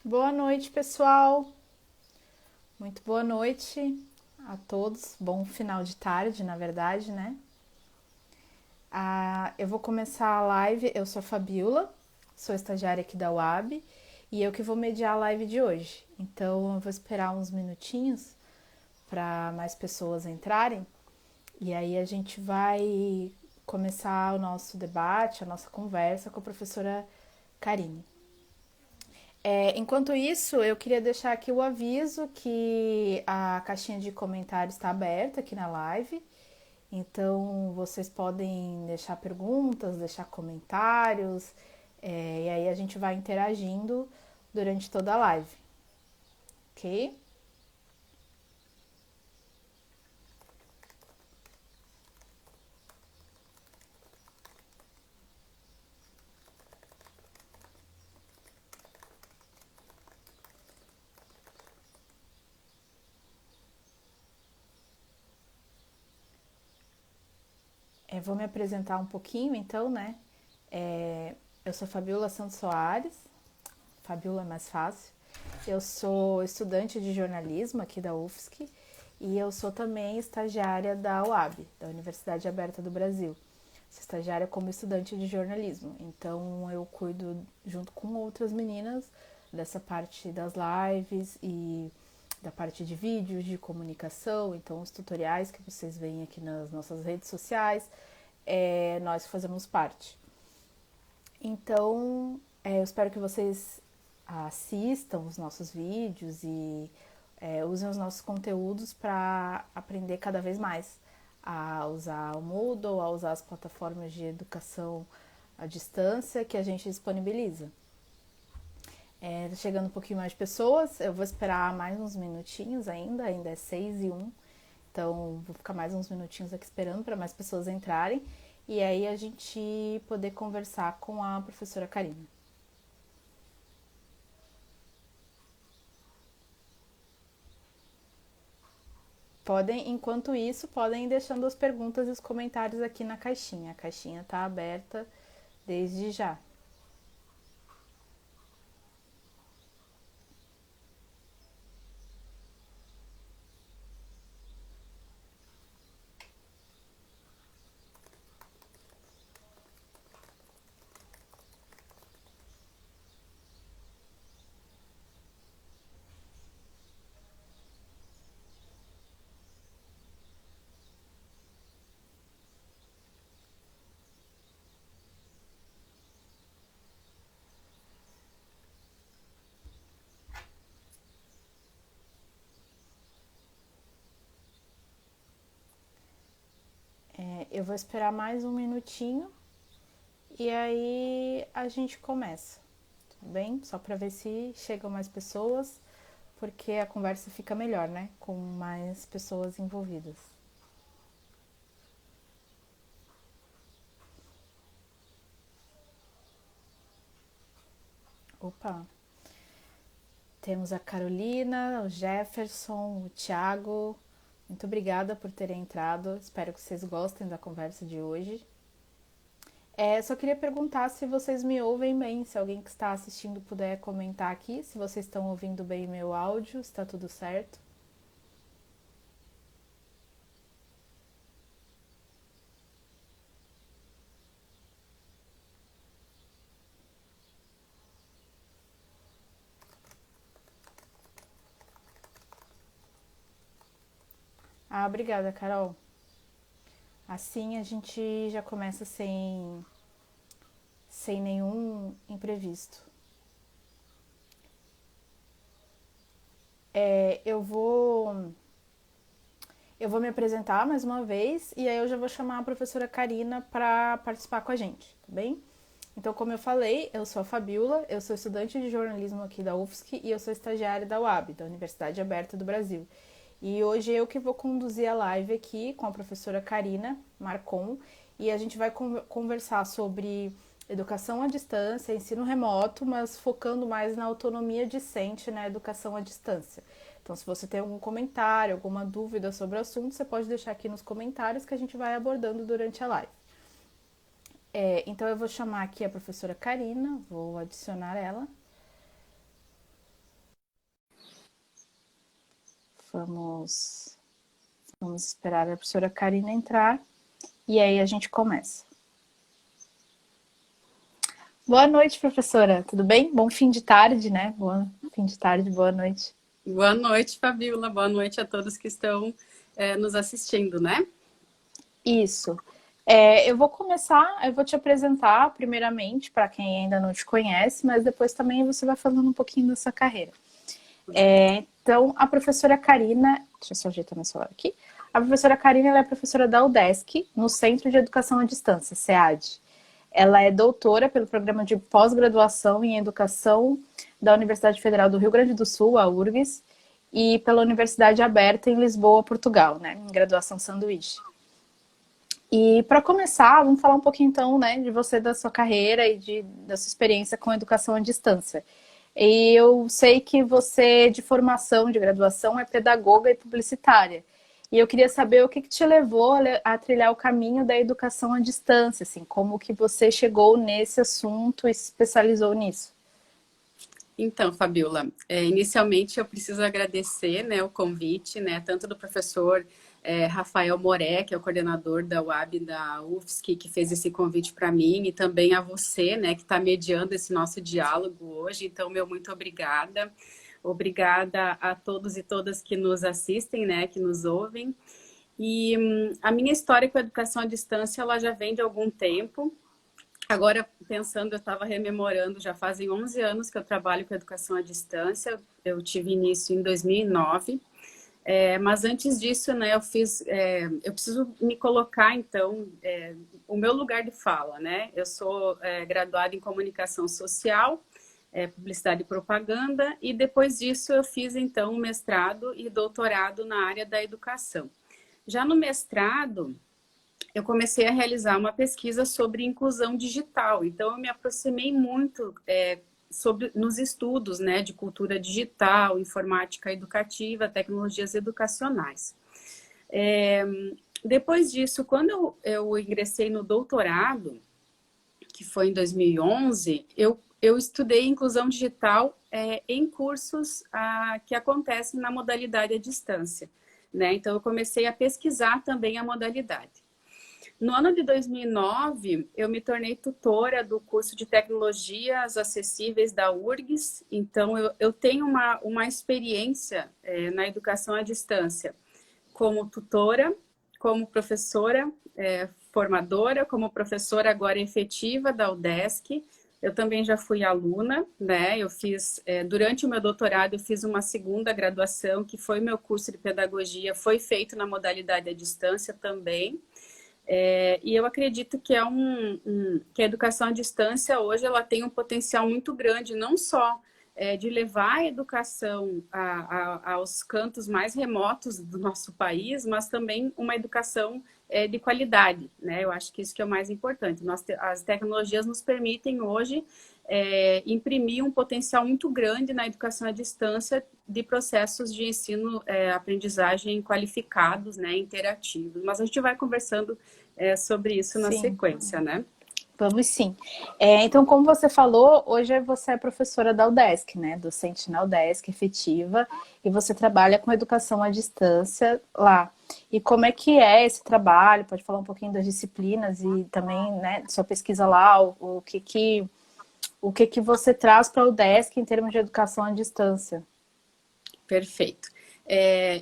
Boa noite, pessoal. Muito boa noite a todos. Bom final de tarde, na verdade, né? Eu vou começar a live. Eu sou a Fabiola, sou estagiária aqui da UAB e eu que vou mediar a live de hoje. Então, eu vou esperar uns minutinhos para mais pessoas entrarem e aí a gente vai começar o nosso debate, a nossa conversa com a professora Karine. Enquanto isso, eu queria deixar aqui o aviso que a caixinha de comentários está aberta aqui na live. Então, vocês podem deixar perguntas, deixar comentários, e aí a gente vai interagindo durante toda a live, ok? Vou me apresentar um pouquinho, então, né? Eu sou Fabiola Santos Soares, Fabiola é mais fácil. Eu sou estudante de jornalismo aqui da UFSC e eu sou também estagiária da UAB, da Universidade Aberta do Brasil. Sou estagiária como estudante de jornalismo, então eu cuido junto com outras meninas dessa parte das lives e da parte de vídeos, de comunicação, então os tutoriais que vocês veem aqui nas nossas redes sociais, nós fazemos parte. Então, eu espero que vocês assistam os nossos vídeos e usem os nossos conteúdos para aprender cada vez mais a usar o Moodle, a usar as plataformas de educação à distância que a gente disponibiliza. Tá chegando um pouquinho mais de pessoas, eu vou esperar mais uns minutinhos ainda é 6:01, então vou ficar mais uns minutinhos aqui esperando para mais pessoas entrarem e aí a gente poder conversar com a professora Karina. Enquanto isso, podem ir deixando as perguntas e os comentários aqui na caixinha. A caixinha está aberta desde já. Eu vou esperar mais um minutinho e aí a gente começa, tudo bem? Só para ver se chegam mais pessoas, porque a conversa fica melhor, né? Com mais pessoas envolvidas. Opa! Temos a Carolina, o Jefferson, o Thiago. Muito obrigada por terem entrado. Espero que vocês gostem da conversa de hoje. Só queria perguntar se vocês me ouvem bem, se alguém que está assistindo puder comentar aqui, se vocês estão ouvindo bem meu áudio, se está tudo certo. Obrigada, Carol. Assim a gente já começa sem nenhum imprevisto. É, eu vou eu vou me apresentar mais uma vez e aí eu já vou chamar a professora Karina para participar com a gente, tá bem? Então, como eu falei, eu sou a Fabiola, eu sou estudante de jornalismo aqui da UFSC e eu sou estagiária da UAB, da Universidade Aberta do Brasil. E hoje eu que vou conduzir a live aqui com a professora Karina Marcon e a gente vai conversar sobre educação à distância, ensino remoto, mas focando mais na autonomia discente na educação à distância. Então, se você tem algum comentário, alguma dúvida sobre o assunto, você pode deixar aqui nos comentários que a gente vai abordando durante a live. Então, eu vou chamar aqui a professora Karina, vou adicionar ela. Vamos, vamos esperar a professora Karina entrar e aí a gente começa. Boa noite, professora. Tudo bem? Bom fim de tarde, né? Bom fim de tarde, boa noite. Boa noite, Fabiola. Boa noite a todos que estão nos assistindo, né? Isso. Eu vou começar, eu vou te apresentar primeiramente para quem ainda não te conhece, mas depois também você vai falando um pouquinho da sua carreira. Então, a professora Karina, deixa eu só ajeitar meu celular aqui. A professora Karina ela é professora da UDESC, no Centro de Educação à Distância, SEAD. Ela é doutora pelo programa de pós-graduação em Educação da Universidade Federal do Rio Grande do Sul, a URGS, e pela Universidade Aberta em Lisboa, Portugal, né, em graduação sanduíche. E para começar, vamos falar um pouquinho então, né, de você, da sua carreira e da sua experiência com educação à distância. E eu sei que você, de formação, de graduação, é pedagoga e publicitária. E eu queria saber o que te levou a trilhar o caminho da educação à distância, assim, como que você chegou nesse assunto e se especializou nisso. Então, Fabiola, inicialmente eu preciso agradecer, né, o convite, né, tanto do professor Rafael Moré, que é o coordenador da UAB da UFSC, que fez esse convite para mim, e também a você, né, que está mediando esse nosso diálogo hoje. Então, meu muito obrigada. Obrigada a todos e todas que nos assistem, né, que nos ouvem. E a minha história com a educação à distância, ela já vem de algum tempo. Agora, pensando, eu estava rememorando, já fazem 11 anos que eu trabalho com educação à distância. Eu tive início em 2009. Mas antes disso, né, eu preciso me colocar, então, o meu lugar de fala, né? Eu sou graduada em comunicação social, publicidade e propaganda, e depois disso eu fiz, então, um mestrado e doutorado na área da educação. Já no mestrado, eu comecei a realizar uma pesquisa sobre inclusão digital. Então, eu me aproximei muito nos estudos, né, de cultura digital, informática educativa, tecnologias educacionais. Depois disso, quando eu ingressei no doutorado, que foi em 2011, eu estudei inclusão digital em cursos que acontecem na modalidade à distância, né? Então, eu comecei a pesquisar também a modalidade. No ano de 2009, eu me tornei tutora do curso de tecnologias acessíveis da URGS. Então, eu tenho uma experiência na educação à distância como tutora, como professora formadora, como professora agora efetiva da UDESC. Eu também já fui aluna, né? Eu fiz, durante o meu doutorado, eu fiz uma segunda graduação, que foi meu curso de pedagogia, foi feito na modalidade à distância também. E eu acredito que que a educação à distância hoje ela tem um potencial muito grande, não só de levar a educação aos cantos mais remotos do nosso país, mas também uma educação de qualidade, né? Eu acho que isso que é o mais importante. As tecnologias nos permitem hoje imprimir um potencial muito grande na educação à distância de processos de ensino, aprendizagem qualificados, né, interativos. Mas a gente vai conversando sobre isso na sequência, né? Vamos sim. Então, como você falou, hoje você é professora da UDESC, né? Docente na UDESC, efetiva, e você trabalha com educação à distância lá. E como é que é esse trabalho? Pode falar um pouquinho das disciplinas e também, né, sua pesquisa lá, o que você traz para a UDESC em termos de educação à distância? Perfeito.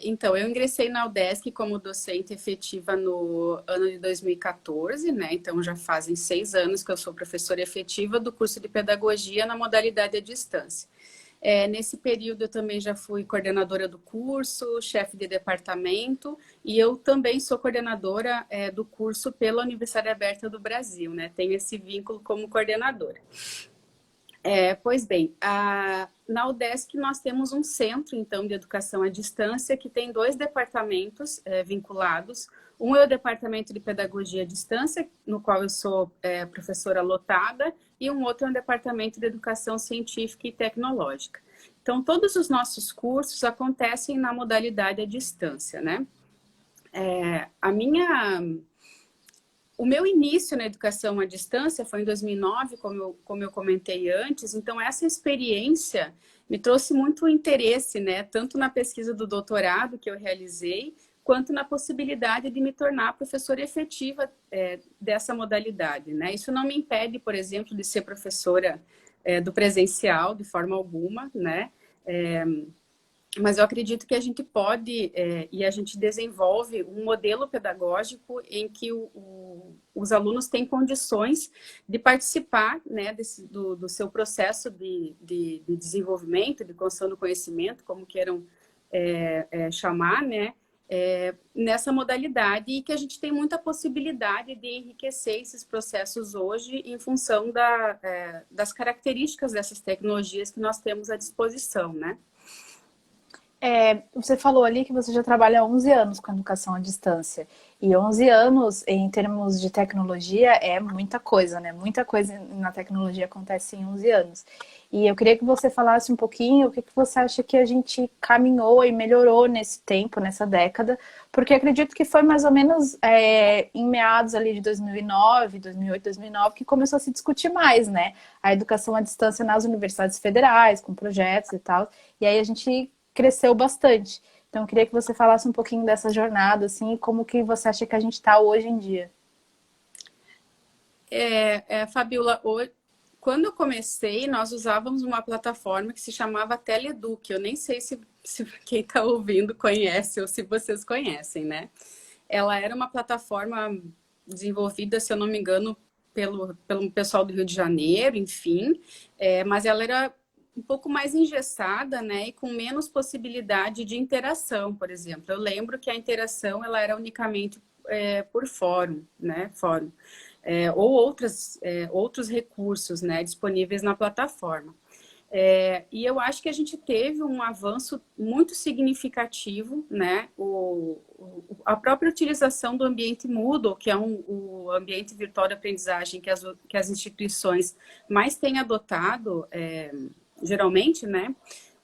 Então, eu ingressei na UDESC como docente efetiva no ano de 2014, né? Então, já fazem 6 anos que eu sou professora efetiva do curso de pedagogia na modalidade à distância. Nesse período, eu também já fui coordenadora do curso, chefe de departamento, e eu também sou coordenadora do curso pela Universidade Aberta do Brasil, né? Tenho esse vínculo como coordenadora. Pois bem, na UDESC nós temos um centro, então, de educação à distância, que tem 2 departamentos vinculados. Um é o departamento de pedagogia à distância, no qual eu sou professora lotada, e um outro é o departamento de educação científica e tecnológica. Então, todos os nossos cursos acontecem na modalidade à distância, né? o meu início na educação à distância foi em 2009, como eu comentei antes, então essa experiência me trouxe muito interesse, né, tanto na pesquisa do doutorado que eu realizei, quanto na possibilidade de me tornar professora efetiva dessa modalidade, né? Isso não me impede, por exemplo, de ser professora do presencial de forma alguma, né? Mas eu acredito que a gente pode e a gente desenvolve um modelo pedagógico em que os alunos têm condições de participar, né, do seu processo de desenvolvimento, de construção do conhecimento, como queiram chamar, né, nessa modalidade, e que a gente tem muita possibilidade de enriquecer esses processos hoje em função das características dessas tecnologias que nós temos à disposição, né? Você falou ali que você já trabalha há 11 anos com educação à distância. E 11 anos, em termos de tecnologia, é muita coisa, né? Muita coisa na tecnologia acontece em 11 anos. E eu queria que você falasse um pouquinho o que você acha que a gente caminhou e melhorou nesse tempo, nessa década, porque acredito que foi mais ou menos em meados ali de 2009, 2008, 2009, que começou a se discutir mais, né? A educação à distância nas universidades federais, com projetos e tal. E aí a gente cresceu bastante. Então, eu queria que você falasse um pouquinho dessa jornada, assim, e como que você acha que a gente está hoje em dia. Fabiola, quando eu comecei, nós usávamos uma plataforma que se chamava Teleduc. Eu nem sei se quem está ouvindo conhece ou se vocês conhecem, né? Ela era uma plataforma desenvolvida, se eu não me engano, pelo pessoal do Rio de Janeiro, enfim, mas ela era um pouco mais engessada, né, e com menos possibilidade de interação, por exemplo. Eu lembro que a interação ela era unicamente por fórum, né, ou outros recursos, né, disponíveis na plataforma. E eu acho que a gente teve um avanço muito significativo, né, a própria utilização do ambiente Moodle, que é o ambiente virtual de aprendizagem que as instituições mais têm adotado, geralmente, né?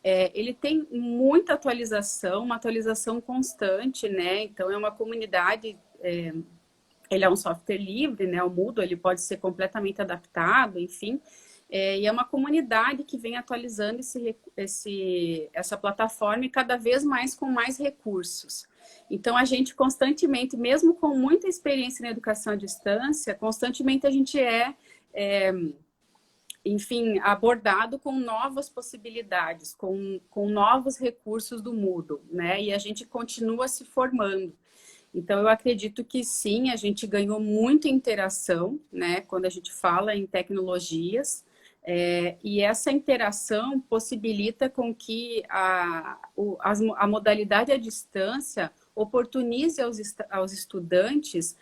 Ele tem muita atualização, uma atualização constante, né? Então, é uma comunidade, ele é um software livre, né? O Moodle, ele pode ser completamente adaptado, enfim. E é uma comunidade que vem atualizando essa plataforma e cada vez mais com mais recursos. Então, a gente constantemente, mesmo com muita experiência na educação à distância, constantemente a gente enfim, abordado com novas possibilidades, com novos recursos do Moodle, né? E a gente continua se formando. Então, eu acredito que sim, a gente ganhou muita interação, né? Quando a gente fala em tecnologias, e essa interação possibilita com que a modalidade à distância oportunize aos estudantes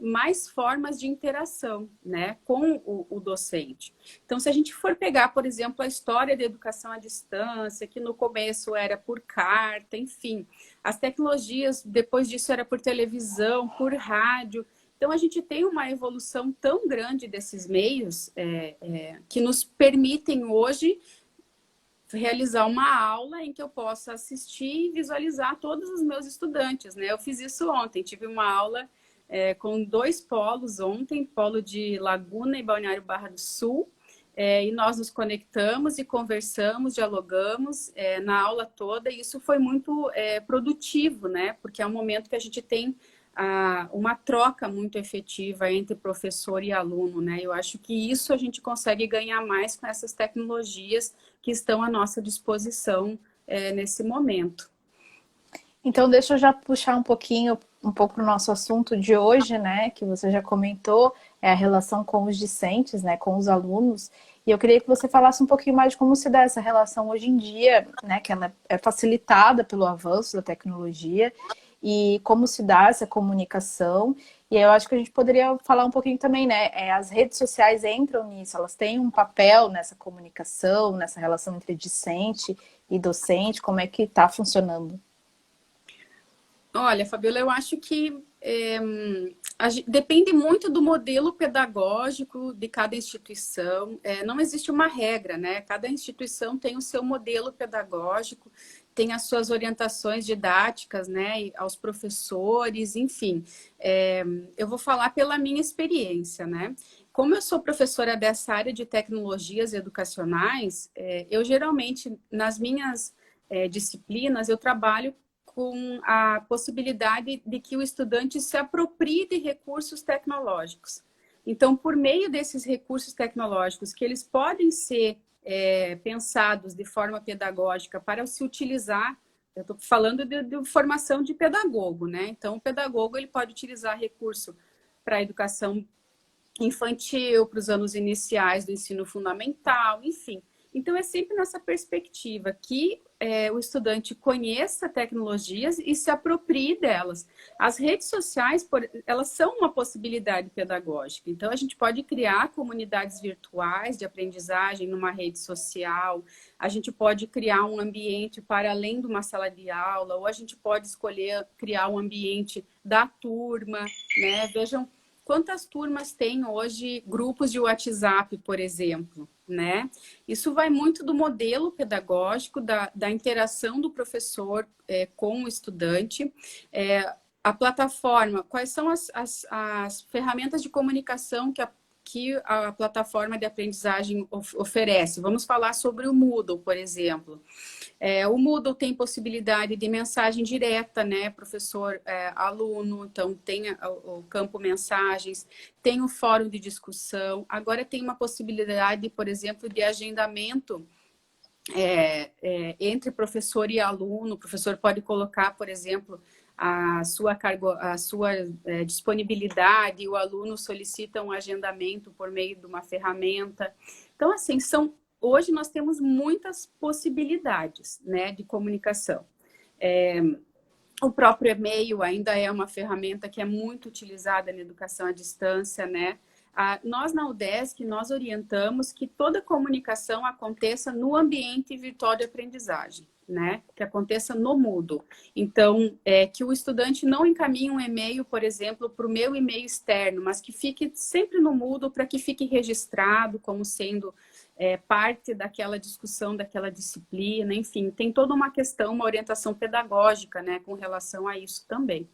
mais formas de interação, né, com o docente. Então, se a gente for pegar, por exemplo, a história da educação à distância, que no começo era por carta, enfim, as tecnologias, depois disso era por televisão, por rádio. Então, a gente tem uma evolução tão grande desses meios que nos permitem hoje realizar uma aula em que eu possa assistir e visualizar todos os meus estudantes, né? Eu fiz isso ontem, tive uma aula com 2 polos ontem, polo de Laguna e Balneário Barra do Sul, e nós nos conectamos e conversamos, dialogamos na aula toda, e isso foi muito produtivo, né? Porque é um momento que a gente tem uma troca muito efetiva entre professor e aluno, né? Eu acho que isso a gente consegue ganhar mais com essas tecnologias que estão à nossa disposição nesse momento. Então, deixa eu já puxar um pouco para o nosso assunto de hoje, né? Que você já comentou, é a relação com os discentes, né? Com os alunos. E eu queria que você falasse um pouquinho mais de como se dá essa relação hoje em dia, né? Que ela é facilitada pelo avanço da tecnologia e como se dá essa comunicação. E eu acho que a gente poderia falar um pouquinho também, né? As redes sociais entram nisso, elas têm um papel nessa comunicação, nessa relação entre discente e docente, como é que está funcionando? Olha, Fabiola, eu acho que depende muito do modelo pedagógico de cada instituição. Não existe uma regra, né? Cada instituição tem o seu modelo pedagógico, tem as suas orientações didáticas, né? E aos professores, enfim. Eu vou falar pela minha experiência, né? Como eu sou professora dessa área de tecnologias educacionais, eu geralmente, nas minhas disciplinas, eu trabalho com a possibilidade de que o estudante se aproprie de recursos tecnológicos. Então, por meio desses recursos tecnológicos, que eles podem ser pensados de forma pedagógica para se utilizar, eu estou falando de formação de pedagogo, né? Então, o pedagogo ele pode utilizar recurso para a educação infantil, para os anos iniciais do ensino fundamental, enfim. Então, é sempre nessa perspectiva que o estudante conheça tecnologias e se aproprie delas. As redes sociais, elas são uma possibilidade pedagógica. Então, a gente pode criar comunidades virtuais de aprendizagem numa rede social, a gente pode criar um ambiente para além de uma sala de aula, ou a gente pode escolher criar um ambiente da turma, né? Vejam quantas turmas têm hoje grupos de WhatsApp, por exemplo, né? Isso vai muito do modelo pedagógico, da interação do professor com o estudante. A plataforma, quais são as ferramentas de comunicação que a plataforma de aprendizagem oferece? Vamos falar sobre o Moodle, por exemplo. O Moodle tem possibilidade de mensagem direta, né? Professor, aluno, então tem o campo mensagens, tem o fórum de discussão. Agora tem uma possibilidade, por exemplo, de agendamento entre professor e aluno. O professor pode colocar, por exemplo, a sua disponibilidade, e o aluno solicita um agendamento por meio de uma ferramenta. Então, assim, hoje nós temos muitas possibilidades, né, de comunicação. O próprio e-mail ainda é uma ferramenta que é muito utilizada na educação à distância, né? Nós na UDESC, nós orientamos que toda comunicação aconteça no ambiente virtual de aprendizagem, né? Que aconteça no Moodle. Então, que o estudante não encaminhe um e-mail, por exemplo, para o meu e-mail externo, mas que fique sempre no Moodle para que fique registrado como sendo parte daquela discussão, daquela disciplina, enfim, tem toda uma questão, uma orientação pedagógica, né, com relação a isso também.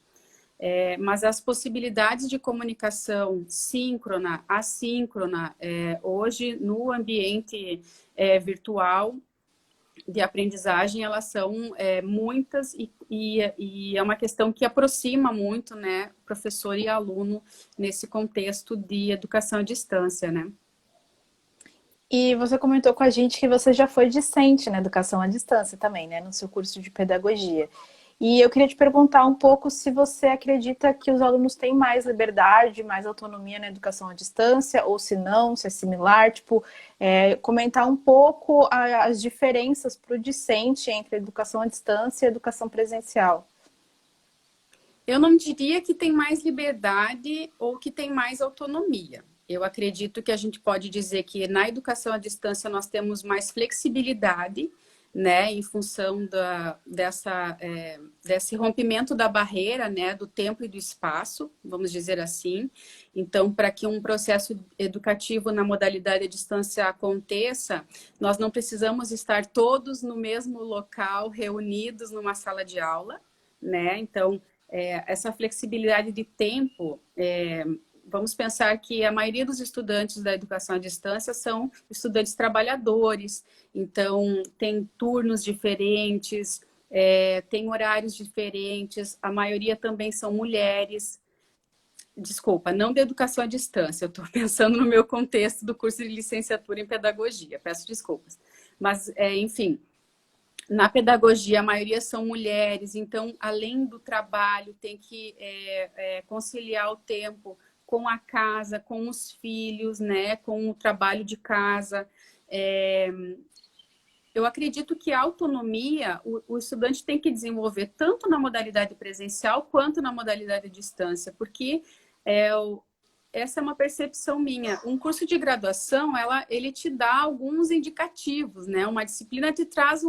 Mas as possibilidades de comunicação síncrona, assíncrona, hoje no ambiente virtual de aprendizagem, elas são muitas e é uma questão que aproxima muito, né, professor e aluno nesse contexto de educação à distância, né? E você comentou com a gente que você já foi discente na educação à distância também, né, no seu curso de pedagogia. E eu queria te perguntar um pouco se você acredita que os alunos têm mais liberdade, mais autonomia na educação à distância, ou se não, se é similar, tipo, comentar um pouco as diferenças para o discente entre a educação à distância e a educação presencial. Eu não diria que tem mais liberdade ou que tem mais autonomia. Eu acredito que a gente pode dizer que na educação à distância nós temos mais flexibilidade, né, em função desse rompimento da barreira, né, do tempo e do espaço, vamos dizer assim. Então, para que um processo educativo na modalidade à distância aconteça, nós não precisamos estar todos no mesmo local, reunidos numa sala de aula, né? Então, essa flexibilidade de tempo, vamos pensar que a maioria dos estudantes da educação à distância são estudantes trabalhadores, então tem turnos diferentes, tem horários diferentes, a maioria também são mulheres. Desculpa, não de educação à distância, eu estou pensando no meu contexto do curso de licenciatura em pedagogia, peço desculpas. Mas, enfim, na pedagogia, a maioria são mulheres, então, além do trabalho, tem que conciliar o tempo com a casa, com os filhos, né, com o trabalho de casa. Eu acredito que a autonomia, o estudante tem que desenvolver tanto na modalidade presencial quanto na modalidade à distância, porque essa é uma percepção minha. Um curso de ele te dá alguns indicativos, né? Uma disciplina te traz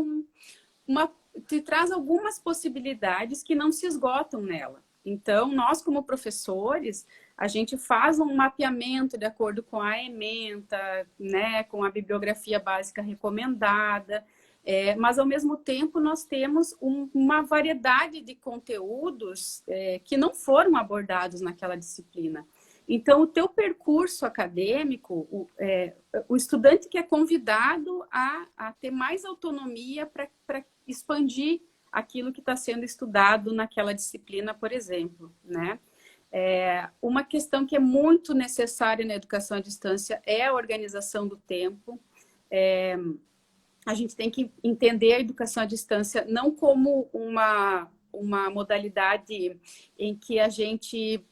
te traz algumas possibilidades que não se esgotam nela. Então, nós como professores, a gente faz um mapeamento de acordo com a ementa, né, com a bibliografia básica recomendada, mas ao mesmo tempo nós temos uma variedade de conteúdos que não foram abordados naquela disciplina. Então, o teu percurso acadêmico, o estudante que é convidado a ter mais autonomia para expandir aquilo que está sendo estudado naquela disciplina, por exemplo, né? Uma questão que é muito necessária na educação à distância é a organização do tempo. A gente tem que entender a educação à distância não como uma modalidade em que a gente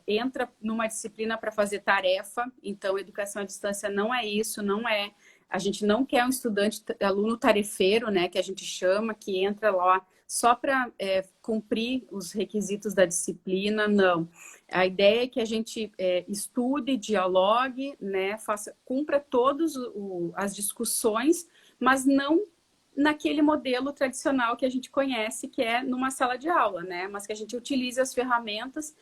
entra numa disciplina para fazer tarefa. Então, educação à distância não é isso, não é. A gente não quer um estudante, aluno tarefeiro, né, que a gente chama, que entra lá só para cumprir os requisitos da disciplina, não. A ideia é que a gente estude, dialogue, né, cumpra todas as discussões, mas não naquele modelo tradicional que a gente conhece, que é numa sala de aula, né? Mas que a gente utilize as ferramentas,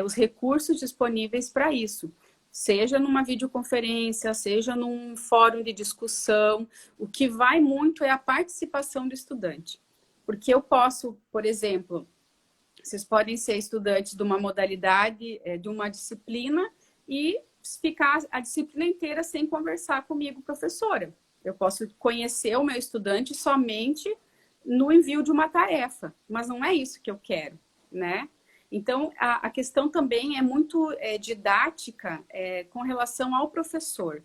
os recursos disponíveis para isso. Seja numa videoconferência, seja num fórum de discussão. O que vai muito é a participação do estudante. Porque eu posso, por exemplo, vocês podem ser estudantes de uma modalidade, de uma disciplina, e ficar a disciplina inteira sem conversar comigo, professora. Eu posso conhecer o meu estudante somente no envio de uma tarefa, mas não é isso que eu quero, né? Então, a questão também é muito didática com relação ao professor.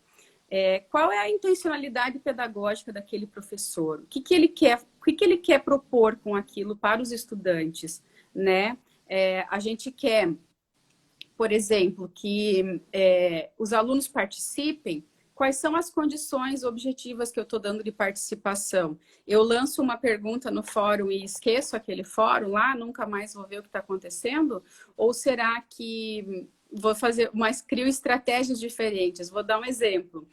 Qual é a intencionalidade pedagógica daquele professor? O que ele quer propor com aquilo para os estudantes, né? A gente quer, por exemplo, que os alunos participem. Quais são as condições objetivas que eu estou dando de participação? Eu lanço uma pergunta no fórum e esqueço aquele fórum lá, nunca mais vou ver o que está acontecendo? Ou será que vou fazer, mas crio estratégias diferentes? Vou dar um exemplo.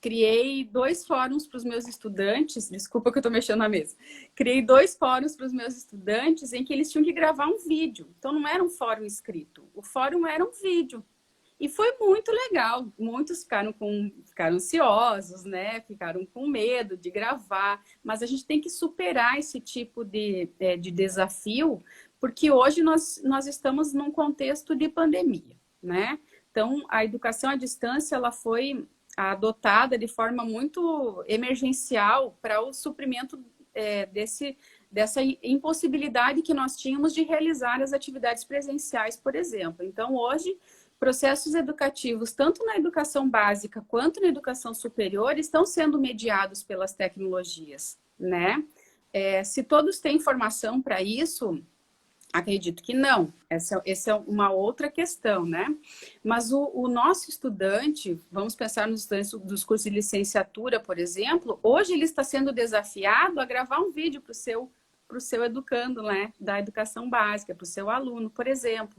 Criei 2 fóruns para os meus estudantes, desculpa que eu estou mexendo na mesa. Criei 2 fóruns para os meus estudantes em que eles tinham que gravar um vídeo. Então não era um fórum escrito, o fórum era um vídeo. E foi muito legal. Muitos ficaram ansiosos, né? Ficaram com medo de gravar. Mas a gente tem que superar esse tipo de desafio, porque hoje nós estamos num contexto de pandemia, né? Então, a educação à distância ela foi adotada de forma muito emergencial para o suprimento dessa impossibilidade que nós tínhamos de realizar as atividades presenciais, por exemplo. Então, hoje processos educativos, tanto na educação básica quanto na educação superior, estão sendo mediados pelas tecnologias, né? Se todos têm informação para isso, acredito que não. Essa é uma outra questão, né? Mas o nosso estudante, vamos pensar nos estudantes dos cursos de licenciatura, por exemplo, hoje ele está sendo desafiado a gravar um vídeo para o seu educando, né? Da educação básica, para o seu aluno, por exemplo.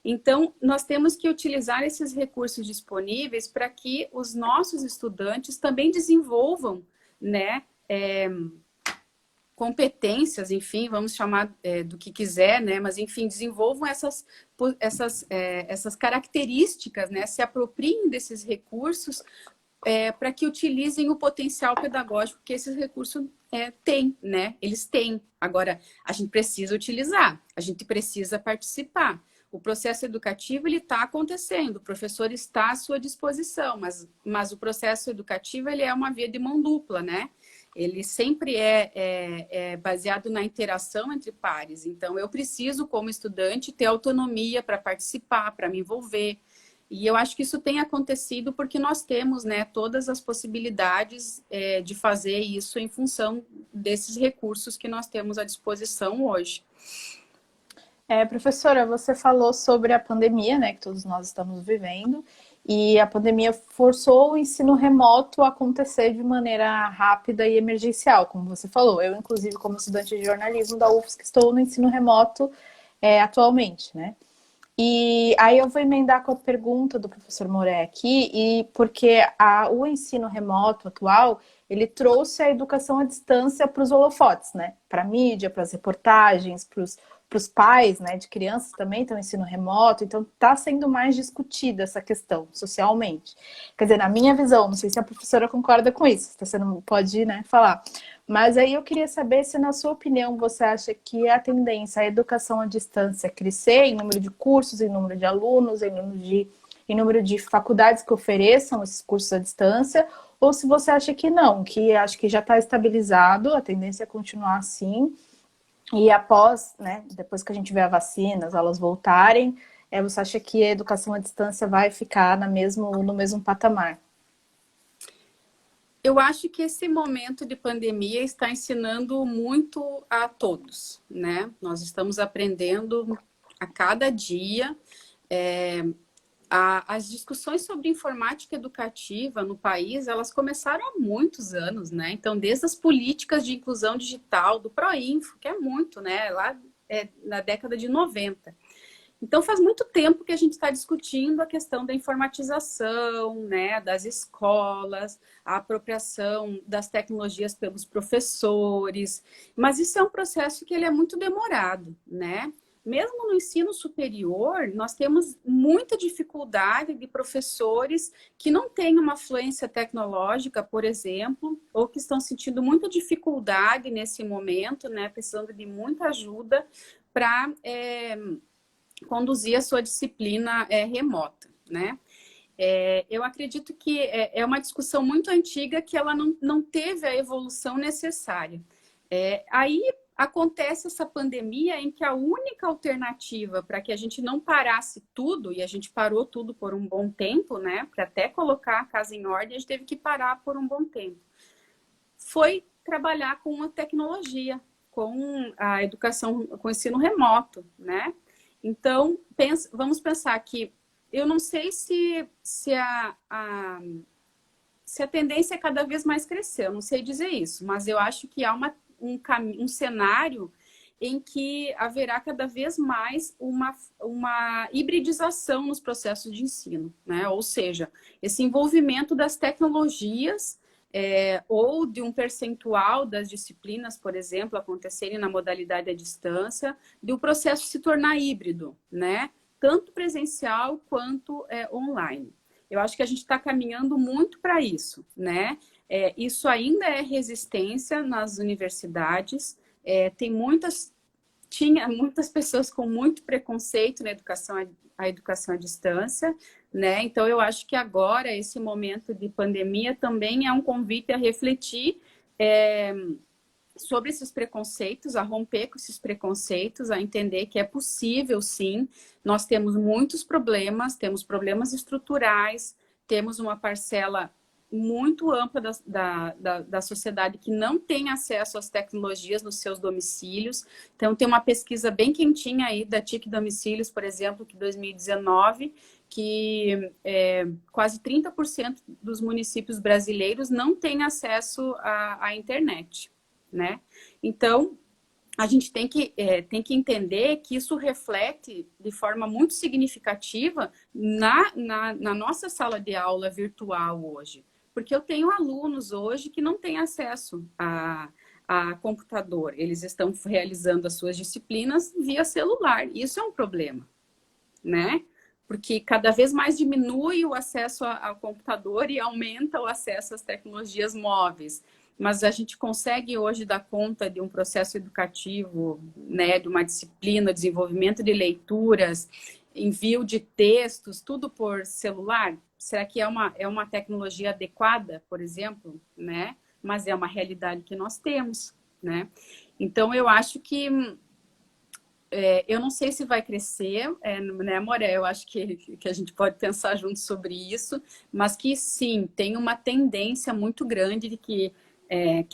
Então, nós temos que utilizar esses recursos disponíveis para que os nossos estudantes também desenvolvam, né, competências, enfim, vamos chamar do que quiser, né, mas, enfim, desenvolvam essas características, né, se apropriem desses recursos para que utilizem o potencial pedagógico que esses recursos têm, né, eles têm. Agora, a gente precisa utilizar, a gente precisa participar. O processo educativo ele está acontecendo, o professor está à sua disposição, mas o processo educativo ele é uma via de mão dupla, né? Ele sempre é baseado na interação entre pares. Então, eu preciso, como estudante, ter autonomia para participar, para me envolver. E eu acho que isso tem acontecido porque nós temos, né, todas as possibilidades de fazer isso em função desses recursos que nós temos à disposição hoje. Professora, você falou sobre a pandemia, né, que todos nós estamos vivendo, e a pandemia forçou o ensino remoto a acontecer de maneira rápida e emergencial, como você falou. Eu, inclusive, como estudante de jornalismo da UFSC, estou no ensino remoto atualmente, né? E aí eu vou emendar com a pergunta do professor Moré aqui, porque o ensino remoto atual, ele trouxe a educação à distância para os holofotes, né? Para a mídia, para as reportagens, para os pais, né, de crianças também, então ensino remoto, então está sendo mais discutida essa questão socialmente. Quer dizer, na minha visão, não sei se a professora concorda com isso, você não pode, né, falar. Mas aí eu queria saber se, na sua opinião, você acha que a tendência à educação à distância crescer em número de cursos, em número de alunos, em número de faculdades que ofereçam esses cursos à distância, ou se você acha que não, que acho que já está estabilizado, a tendência é continuar assim, e após, né, depois que a gente tiver a vacina, as aulas voltarem, você acha que a educação à distância vai ficar no mesmo patamar? Eu acho que esse momento de pandemia está ensinando muito a todos, né? Nós estamos aprendendo a cada dia. As discussões sobre informática educativa no país, elas começaram há muitos anos, né? Então, desde as políticas de inclusão digital, do Proinfo, que é muito, né? Lá na década de 90. Então, faz muito tempo que a gente está discutindo a questão da informatização, né, das escolas, a apropriação das tecnologias pelos professores, mas isso é um processo que ele é muito demorado, né? Mesmo no ensino superior, nós temos muita dificuldade de professores que não têm uma fluência tecnológica, por exemplo, ou que estão sentindo muita dificuldade nesse momento, né, precisando de muita ajuda para conduzir a sua disciplina remota, né? Eu acredito que é uma discussão muito antiga que ela não teve a evolução necessária. Aí acontece essa pandemia em que a única alternativa para que a gente não parasse tudo, e a gente parou tudo por um bom tempo, né? Para até colocar a casa em ordem, a gente teve que parar por um bom tempo. Foi trabalhar com a tecnologia, com a educação, com o ensino remoto, né? Então, vamos pensar que eu não sei se a tendência é cada vez mais crescer, eu não sei dizer isso, mas eu acho que há um cenário em que haverá cada vez mais uma hibridização nos processos de ensino, né? Ou seja, esse envolvimento das tecnologias ou de um percentual das disciplinas, por exemplo, acontecerem na modalidade à distância, de o processo se tornar híbrido, né? Tanto presencial quanto online. Eu acho que a gente está caminhando muito para isso, né? Isso ainda é resistência nas universidades, tinha muitas pessoas com muito preconceito na educação à distância, né? Então, eu acho que agora, esse momento de pandemia também é um convite a refletir sobre esses preconceitos, a romper com esses preconceitos, a entender que é possível, sim. Nós temos muitos problemas, temos problemas estruturais, temos uma parcela muito ampla da sociedade que não tem acesso às tecnologias nos seus domicílios. Então, tem uma pesquisa bem quentinha aí da TIC Domicílios, por exemplo, que 2019, que quase 30% dos municípios brasileiros não têm acesso à internet, né? Então, a gente tem que entender que isso reflete de forma muito significativa na nossa sala de aula virtual hoje. Porque eu tenho alunos hoje que não têm acesso a computador. Eles estão realizando as suas disciplinas via celular. Isso é um problema, né? Porque cada vez mais diminui o acesso ao computador e aumenta o acesso às tecnologias móveis. Mas a gente consegue hoje dar conta de um processo educativo, né, de uma disciplina, desenvolvimento de leituras, envio de textos, tudo por celular? Será que é uma tecnologia adequada, por exemplo, né? Mas é uma realidade que nós temos, né? Então, eu acho que eu não sei se vai crescer, né, Moré? Eu acho que a gente pode pensar junto sobre isso, mas que sim, tem uma tendência muito grande de que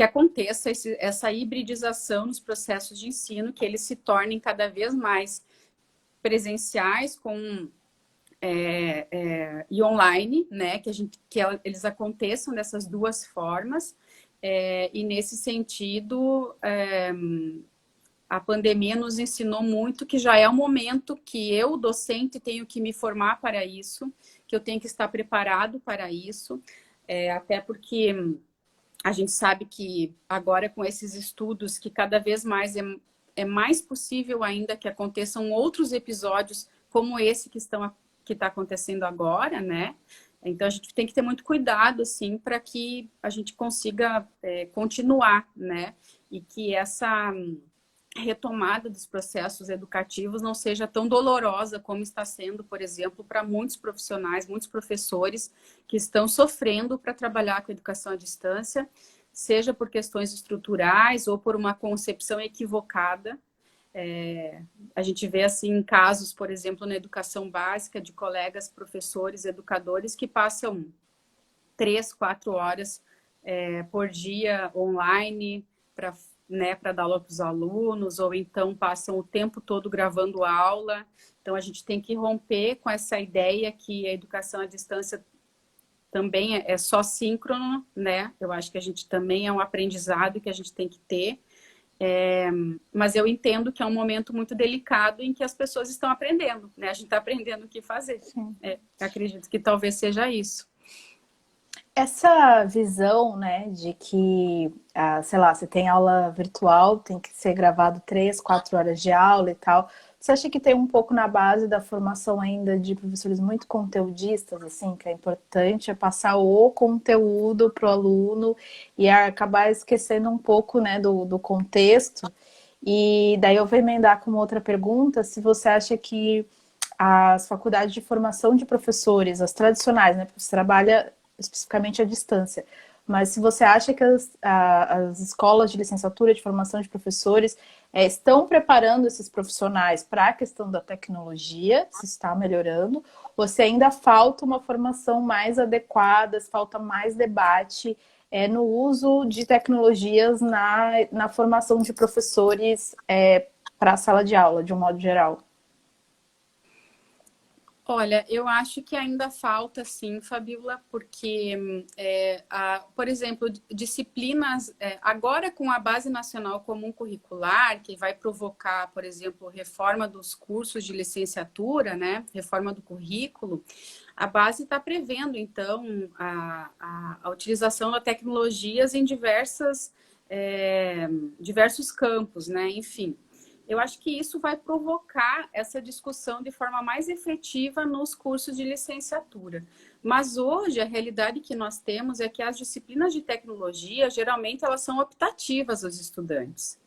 aconteça essa hibridização nos processos de ensino, que eles se tornem cada vez mais presenciais e online, né? Que eles aconteçam dessas duas formas. E nesse sentido, a pandemia nos ensinou muito que já é um momento que eu, docente, tenho que me formar para isso, que eu tenho que estar preparado para isso, até porque A gente sabe que agora com esses estudos que cada vez mais é mais possível ainda que aconteçam outros episódios como esse que está acontecendo agora, né? Então a gente tem que ter muito cuidado, assim, para que a gente consiga continuar, né? E que essa retomada dos processos educativos não seja tão dolorosa como está sendo, por exemplo, para muitos profissionais, muitos professores que estão sofrendo para trabalhar com a educação à distância, seja por questões estruturais ou por uma concepção equivocada. A gente vê assim casos, por exemplo, na educação básica de colegas, professores, educadores que passam 3, 4 horas por dia online para, né, para dar aula para os alunos, ou então passam o tempo todo gravando aula. Então, a gente tem que romper com essa ideia que a educação à distância também é só síncrono, né? Eu acho que a gente também é um aprendizado que a gente tem que ter. Mas eu entendo que é um momento muito delicado em que as pessoas estão aprendendo, né? A gente está aprendendo o que fazer. Acredito que talvez seja isso. Essa visão, né, de que, sei lá, você tem aula virtual, tem que ser gravado 3, 4 horas de aula e tal. Você acha que tem um pouco na base da formação ainda de professores muito conteudistas, assim, que é importante passar o conteúdo para o aluno e acabar esquecendo um pouco, né, do contexto? E daí eu vou emendar com uma outra pergunta, se você acha que as faculdades de formação de professores, as tradicionais, né, porque você trabalha especificamente à distância. Mas se você acha que as escolas de licenciatura de formação de professores estão preparando esses profissionais para a questão da tecnologia, se está melhorando, ou se ainda falta uma formação mais adequada, se falta mais debate no uso de tecnologias na formação de professores para a sala de aula, de um modo geral. Olha, eu acho que ainda falta, sim, Fabíola, porque, por exemplo, disciplinas, agora com a Base Nacional Comum Curricular, que vai provocar, por exemplo, reforma dos cursos de licenciatura, né, reforma do currículo, a base está prevendo, então, a utilização da tecnologias em diversos campos, né, enfim. Eu acho que isso vai provocar essa discussão de forma mais efetiva nos cursos de licenciatura. Mas hoje a realidade que nós temos é que as disciplinas de tecnologia, geralmente elas são optativas aos estudantes.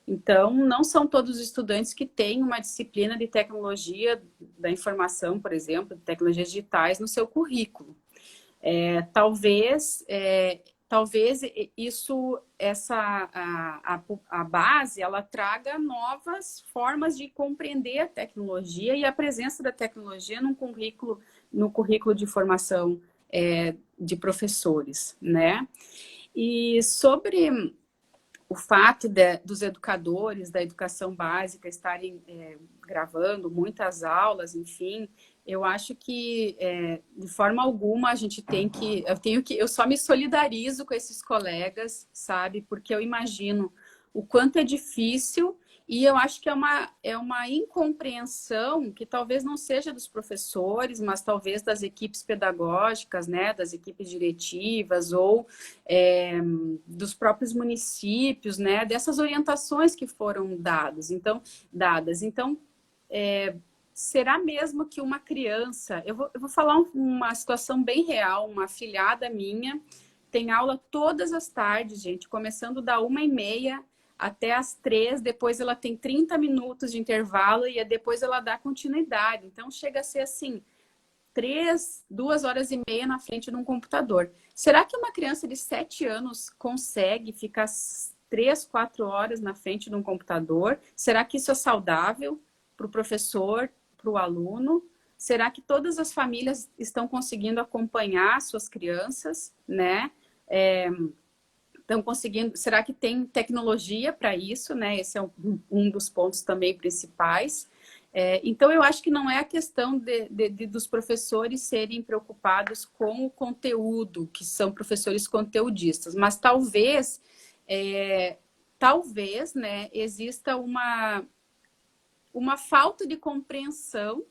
Então, não são todos os estudantes que têm uma disciplina de tecnologia da informação, por exemplo, de tecnologias digitais no seu currículo. Talvez a base, ela traga novas formas de compreender a tecnologia e a presença da tecnologia no currículo de formação de professores, né? E sobre o fato dos educadores da educação básica estarem gravando muitas aulas, enfim, eu acho que de forma alguma a gente eu só me solidarizo com esses colegas, sabe? Porque eu imagino o quanto é difícil e eu acho que é uma incompreensão que talvez não seja dos professores, mas talvez das equipes pedagógicas, né? Das equipes diretivas ou dos próprios municípios, né? Dessas orientações que foram dadas. Então, será mesmo que uma criança... Eu vou falar uma situação bem real. Uma afilhada minha tem aula todas as tardes, gente, começando da 1h30 até as 3, depois ela tem 30 minutos de intervalo e depois ela dá continuidade. Então, chega a ser assim, 2 horas e meia na frente de um computador. Será que uma criança de 7 anos consegue ficar 3, 4 horas na frente de um computador? Será que isso é saudável para o professor, para o aluno? Será que todas as famílias estão conseguindo acompanhar suas crianças, né? Estão conseguindo? Será que tem tecnologia para isso, né? Esse é um dos pontos também principais. Então, eu acho que não é a questão dos professores serem preocupados com o conteúdo, que são professores conteudistas, mas talvez, né, exista uma falta de compreensão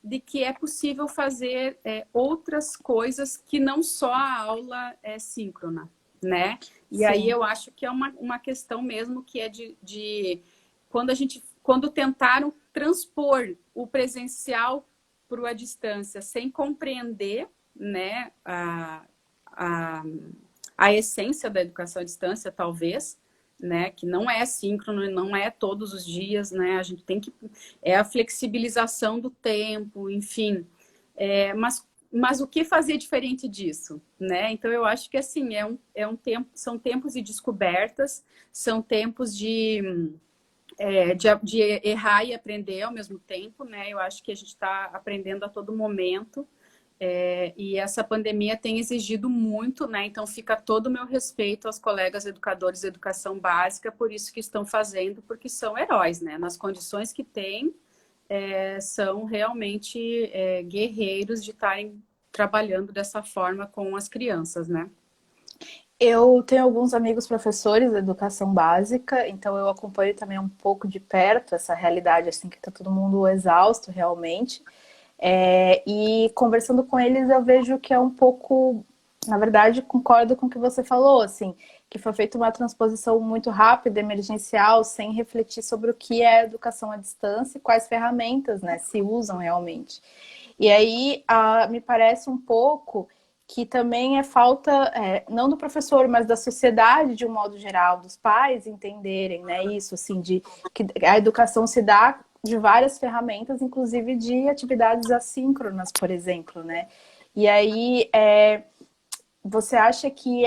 de que é possível fazer outras coisas que não só a aula síncrona, né? E aí Sim. eu acho que é uma questão mesmo que é de quando tentaram transpor o presencial para a distância, sem compreender, né, a, a essência da educação à distância, talvez, né, que não é síncrono e não é todos os dias, né, a gente tem que... É a flexibilização do tempo, enfim. Mas o que fazer diferente disso, né? Então, eu acho que, assim, é um tempo, são tempos de descobertas, são tempos de errar e aprender ao mesmo tempo, né? Eu acho que a gente está aprendendo a todo momento, e essa pandemia tem exigido muito, né? Então fica todo o meu respeito aos colegas educadores de educação básica por isso que estão fazendo, porque são heróis, né? Nas condições que têm, são realmente guerreiros de estarem trabalhando dessa forma com as crianças, né? Eu tenho alguns amigos professores de educação básica, então eu acompanho também um pouco de perto essa realidade, assim, que está todo mundo exausto realmente. E conversando com eles, eu vejo que é um pouco, na verdade, concordo com o que você falou, assim, que foi feita uma transposição muito rápida, emergencial, sem refletir sobre o que é educação à distância e quais ferramentas, né, se usam realmente. E aí, me parece um pouco que também é falta, não do professor, mas da sociedade de um modo geral, dos pais entenderem, né, isso, assim, de que a educação se dá de várias ferramentas, inclusive de atividades assíncronas, por exemplo, né? E aí, você acha que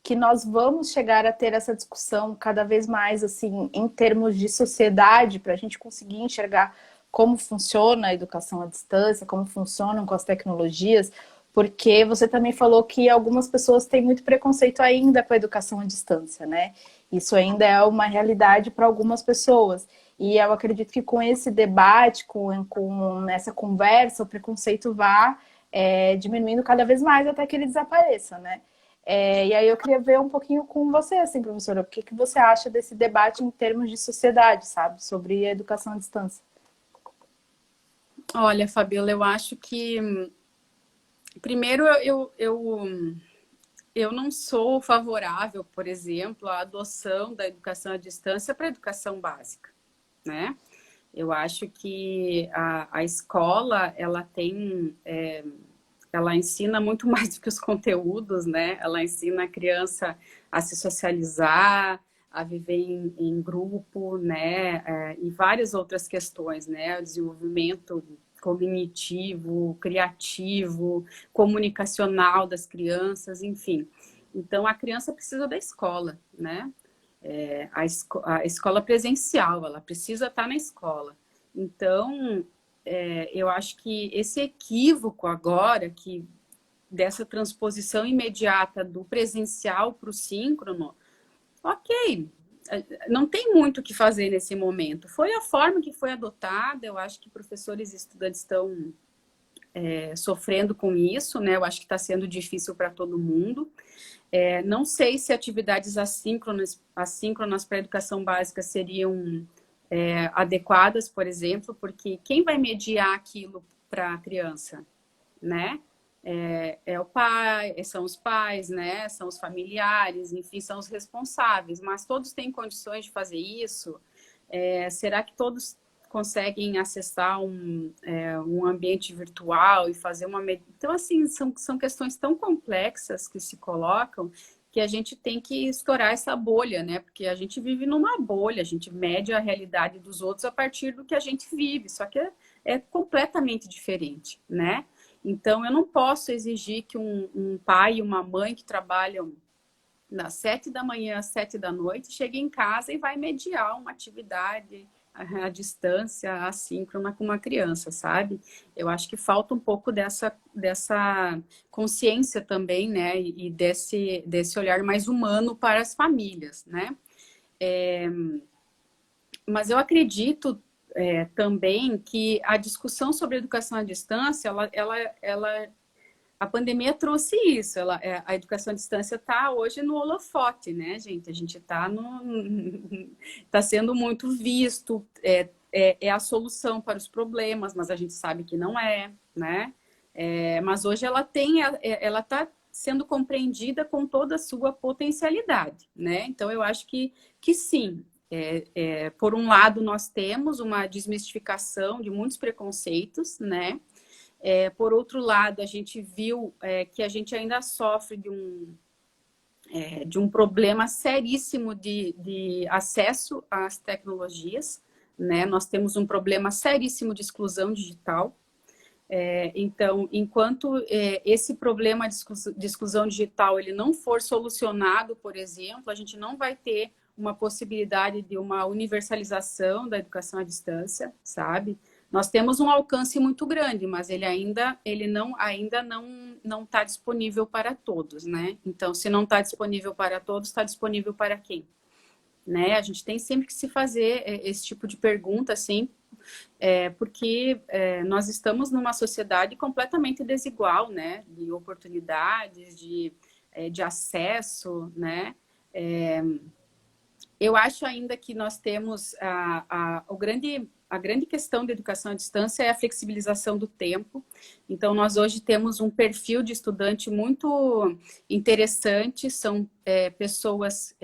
que nós vamos chegar a ter essa discussão cada vez mais, assim, em termos de sociedade, para a gente conseguir enxergar como funciona a educação à distância, como funcionam com as tecnologias, porque você também falou que algumas pessoas têm muito preconceito ainda com a educação à distância, né? Isso ainda é uma realidade para algumas pessoas. E eu acredito que com esse debate, com essa conversa, o preconceito vá diminuindo cada vez mais até que ele desapareça, né? E aí eu queria ver um pouquinho com você, assim, professora, o que você acha desse debate em termos de sociedade, sabe? Sobre a educação à distância. Olha, Fabiola, eu acho que primeiro eu não sou favorável, por exemplo, à adoção da educação à distância para a educação básica, né? Eu acho que a escola, ela tem, ela ensina muito mais do que os conteúdos, né? Ela ensina a criança a se socializar, a viver em grupo, né? E várias outras questões, né? O desenvolvimento cognitivo, criativo, comunicacional das crianças, enfim. Então, a criança precisa da escola, né? A escola presencial, ela precisa estar na escola. Então, eu acho que esse equívoco agora, que dessa transposição imediata do presencial para o síncrono, ok, não tem muito o que fazer nesse momento. Foi a forma que foi adotada, eu acho que professores e estudantes estão sofrendo com isso, né? Eu acho que está sendo difícil para todo mundo. Não sei se atividades assíncronas para a educação básica seriam adequadas, por exemplo, porque quem vai mediar aquilo para a criança, né? O pai, são os pais, né? São os familiares, enfim, são os responsáveis. Mas todos têm condições de fazer isso? Será que todos conseguem acessar um ambiente virtual e fazer uma... Então, assim, são questões tão complexas que se colocam que a gente tem que estourar essa bolha, né? Porque a gente vive numa bolha, a gente mede a realidade dos outros a partir do que a gente vive, só que é completamente diferente, né? Então, eu não posso exigir que um pai e uma mãe que trabalham das 7 da manhã às 7 da noite chegue em casa e vai mediar uma atividade à distância, assíncrona com uma criança, sabe? Eu acho que falta um pouco dessa consciência também, né? E desse olhar mais humano para as famílias, né? Mas eu acredito também que a discussão sobre educação à distância, a pandemia trouxe isso. A educação à distância está hoje no holofote, né, gente? A gente está tá sendo muito visto, é a solução para os problemas, mas a gente sabe que não é, né? Mas hoje ela está sendo compreendida com toda a sua potencialidade, né? Então, eu acho que sim. Por um lado, nós temos uma desmistificação de muitos preconceitos, né? Por outro lado, a gente viu que a gente ainda sofre de um problema seríssimo de acesso às tecnologias, né? Nós temos um problema seríssimo de exclusão digital. Então, enquanto esse problema de exclusão digital ele não for solucionado, por exemplo, a gente não vai ter uma possibilidade de uma universalização da educação à distância, sabe? Nós temos um alcance muito grande, mas ele ainda não está disponível para todos, né? Então, se não está disponível para todos, está disponível para quem? Né? A gente tem sempre que se fazer esse tipo de pergunta, assim, porque nós estamos numa sociedade completamente desigual, né? De oportunidades, de acesso, né? Eu acho ainda que nós temos a grande questão da educação à distância é a flexibilização do tempo. Então, nós hoje temos um perfil de estudante muito interessante, são pessoas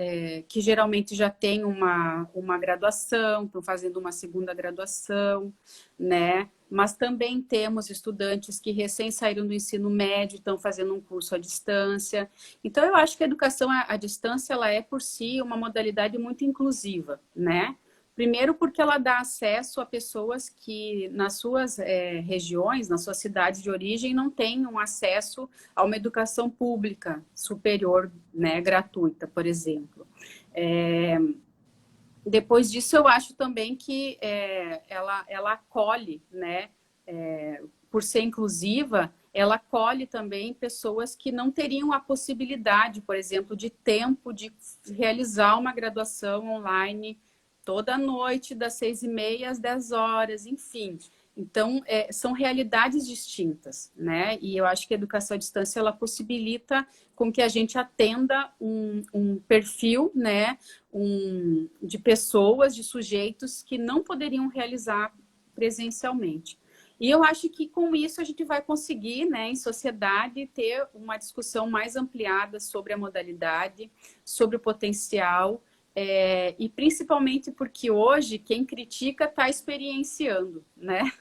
que geralmente já têm uma graduação, estão fazendo uma segunda graduação, né? Mas também temos estudantes que recém saíram do ensino médio, estão fazendo um curso à distância. Então, eu acho que a educação à distância, ela é, por si, uma modalidade muito inclusiva, né? Primeiro porque ela dá acesso a pessoas que nas suas regiões, nas suas cidades de origem, não têm um acesso a uma educação pública superior, né, gratuita, por exemplo. Depois disso, eu acho também que ela acolhe, né, por ser inclusiva, ela acolhe também pessoas que não teriam a possibilidade, por exemplo, de tempo de realizar uma graduação online toda noite, das 6h30 às 10 horas, enfim. Então, são realidades distintas, né? E eu acho que a educação à distância, ela possibilita com que a gente atenda um perfil, né? De pessoas, de sujeitos que não poderiam realizar presencialmente. E eu acho que com isso a gente vai conseguir, né, em sociedade, ter uma discussão mais ampliada sobre a modalidade, sobre o potencial, e principalmente porque hoje quem critica está experienciando, né?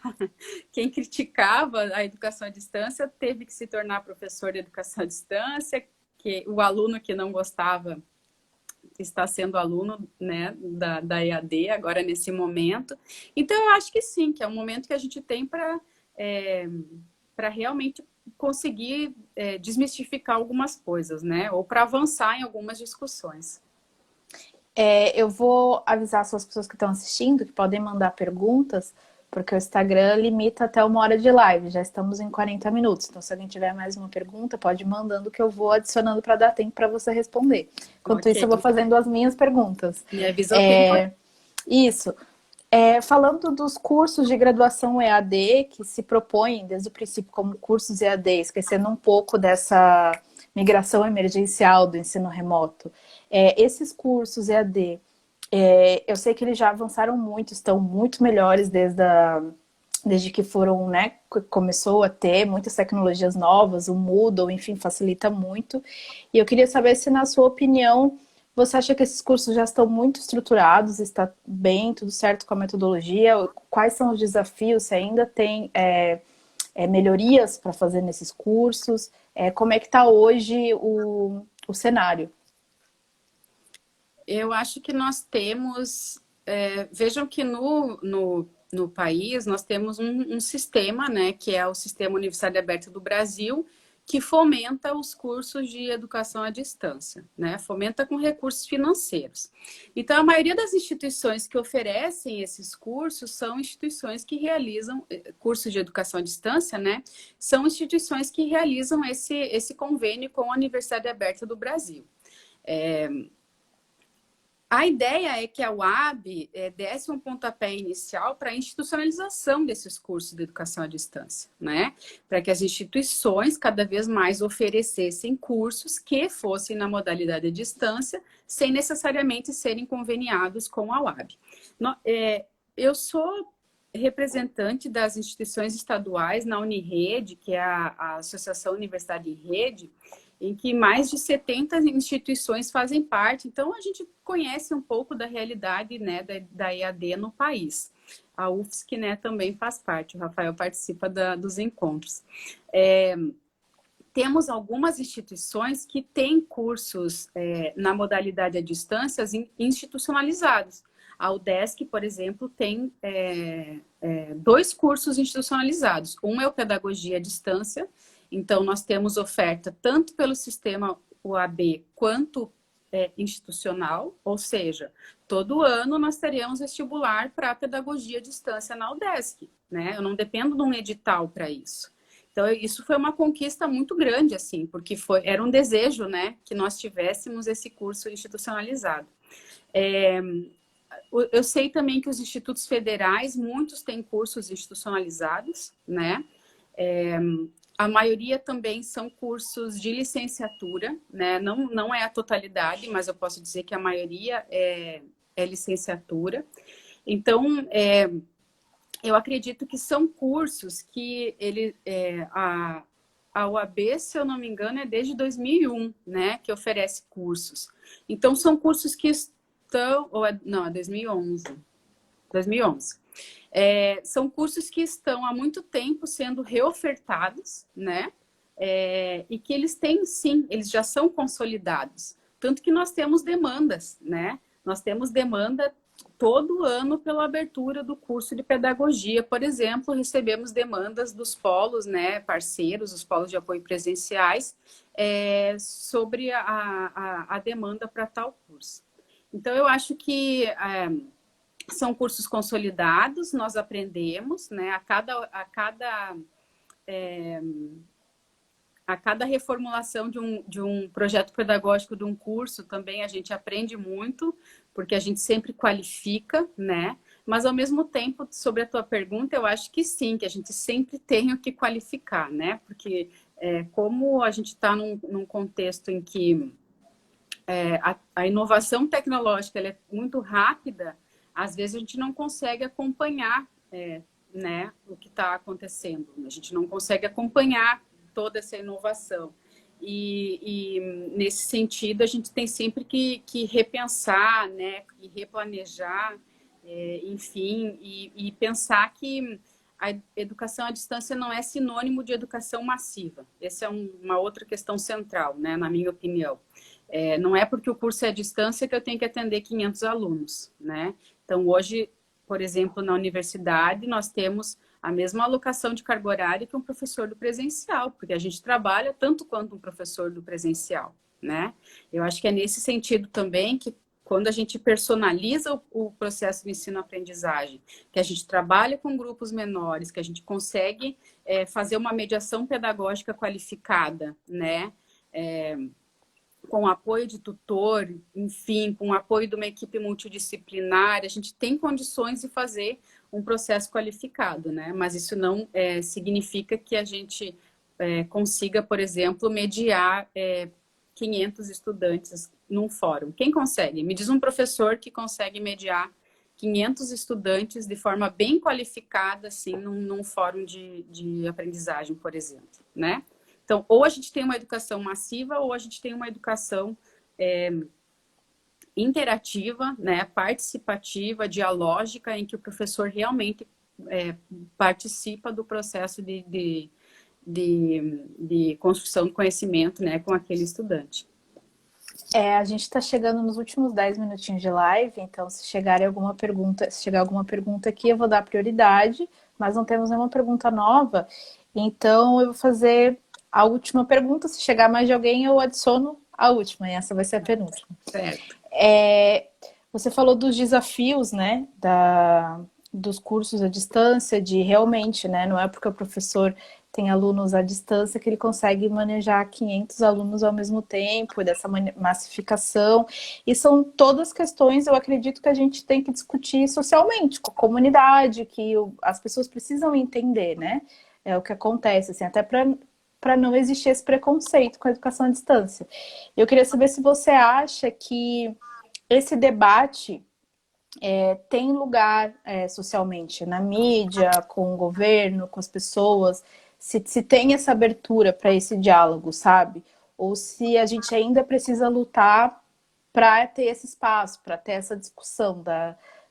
Quem criticava a educação à distância teve que se tornar professor de educação à distância, que o aluno que não gostava está sendo aluno, né, da EAD agora nesse momento. Então eu acho que sim, que é um momento que a gente tem para realmente conseguir desmistificar algumas coisas, né? Ou para avançar em algumas discussões. Eu vou avisar as pessoas que estão assistindo que podem mandar perguntas, porque o Instagram limita até 1 hora de live. Já estamos em 40 minutos. Então, se alguém tiver mais uma pergunta, pode ir mandando que eu vou adicionando para dar tempo para você responder. Enquanto isso, eu vou fazendo as minhas perguntas. Me avisa o tempo. Isso. Falando dos cursos de graduação EAD, que se propõem desde o princípio como cursos EAD, esquecendo um pouco dessa migração emergencial do ensino remoto. Esses cursos EAD, eu sei que eles já avançaram muito, estão muito melhores desde que foram, né, começou a ter muitas tecnologias novas, o Moodle, enfim, facilita muito. E eu queria saber se, na sua opinião, você acha que esses cursos já estão muito estruturados, está bem, tudo certo com a metodologia? Quais são os desafios? Se ainda tem melhorias para fazer nesses cursos? Como é que está hoje o cenário? Eu acho que nós temos... vejam que no país nós temos um sistema, né, que é o Sistema Universidade Aberta do Brasil, que fomenta os cursos de educação à distância, né? Fomenta com recursos financeiros. Então, a maioria das instituições que oferecem esses cursos são instituições que realizam cursos de educação à distância, né? São instituições que realizam esse convênio com a Universidade Aberta do Brasil. A ideia é que a UAB desse um pontapé inicial para a institucionalização desses cursos de educação à distância, né? Para que as instituições cada vez mais oferecessem cursos que fossem na modalidade à distância, sem necessariamente serem conveniados com a UAB. Eu sou representante das instituições estaduais na Unirede, que é a Associação Universidade em Rede, em que mais de 70 instituições fazem parte. Então, a gente conhece um pouco da realidade, né, da EAD no país. A UFSC, né, também faz parte, o Rafael participa dos encontros. Temos algumas instituições que têm cursos na modalidade à distância institucionalizados. A UDESC, por exemplo, tem 2 cursos institucionalizados. Um é o Pedagogia à Distância, então nós temos oferta tanto pelo sistema UAB quanto institucional, ou seja, todo ano nós teremos vestibular para Pedagogia à Distância na UDESC, né? Eu não dependo de um edital para isso. Então, isso foi uma conquista muito grande, assim, porque era um desejo, né, que nós tivéssemos esse curso institucionalizado. Eu sei também que os institutos federais, muitos têm cursos institucionalizados, né? A maioria também são cursos de licenciatura, né? Não é a totalidade, mas eu posso dizer que a maioria é licenciatura. Então, eu acredito que são cursos que a UAB, se eu não me engano, é desde 2001, né, que oferece cursos. Então, são cursos que estão... Não, é 2011. 2011. São cursos que estão há muito tempo sendo reofertados, né, e que eles têm, sim, eles já são consolidados. Tanto que nós temos demandas, né? Nós temos demanda todo ano pela abertura do curso de pedagogia. Por exemplo, recebemos demandas dos polos, né, parceiros, os polos de apoio presenciais, sobre a demanda para tal curso. Então, eu acho que são cursos consolidados, nós aprendemos, né, a cada reformulação de um projeto pedagógico, de um curso, também a gente aprende muito, porque a gente sempre qualifica, né? Mas, ao mesmo tempo, sobre a tua pergunta, eu acho que sim, que a gente sempre tem o que qualificar, né? Porque como a gente está num contexto em que a inovação tecnológica ela é muito rápida, às vezes a gente não consegue acompanhar né, o que está acontecendo. A gente não consegue acompanhar toda essa inovação. E nesse sentido, a gente tem sempre que repensar, né, e replanejar, enfim, e pensar que a educação à distância não é sinônimo de educação massiva. Essa é uma outra questão central, né, na minha opinião. Não é porque o curso é à distância que eu tenho que atender 500 alunos, né? Então, hoje, por exemplo, na universidade, nós temos a mesma alocação de carga horária que um professor do presencial, porque a gente trabalha tanto quanto um professor do presencial, né? Eu acho que é nesse sentido também que quando a gente personaliza o processo de ensino-aprendizagem, que a gente trabalha com grupos menores, que a gente consegue fazer uma mediação pedagógica qualificada, né? Com apoio de tutor, enfim, com apoio de uma equipe multidisciplinar, a gente tem condições de fazer um processo qualificado, né? Mas isso não significa que a gente consiga, por exemplo, mediar 500 estudantes num fórum. Quem consegue? Me diz um professor que consegue mediar 500 estudantes de forma bem qualificada, assim, num fórum de aprendizagem, por exemplo, né? Então, ou a gente tem uma educação massiva, ou a gente tem uma educação interativa, né, participativa, dialógica, em que o professor realmente participa do processo de construção de conhecimento, né, com aquele estudante. A gente está chegando nos últimos 10 minutinhos de live, então se chegar alguma pergunta aqui, eu vou dar prioridade, mas não temos nenhuma pergunta nova, então eu vou fazer a última pergunta. Se chegar mais de alguém, eu adiciono a última, e essa vai ser a penúltima. Certo. Você falou dos desafios, né, dos cursos à distância, de realmente, né, não é porque o professor tem alunos à distância que ele consegue manejar 500 alunos ao mesmo tempo, dessa massificação. E são todas questões, eu acredito, que a gente tem que discutir socialmente, com a comunidade, que as pessoas precisam entender, né? É o que acontece, assim, até para não existir esse preconceito com a educação à distância. Eu queria saber se você acha que esse debate tem lugar socialmente, na mídia, com o governo, com as pessoas, se tem essa abertura para esse diálogo, sabe? ou se a gente ainda precisa lutar para ter esse espaço, para ter essa discussão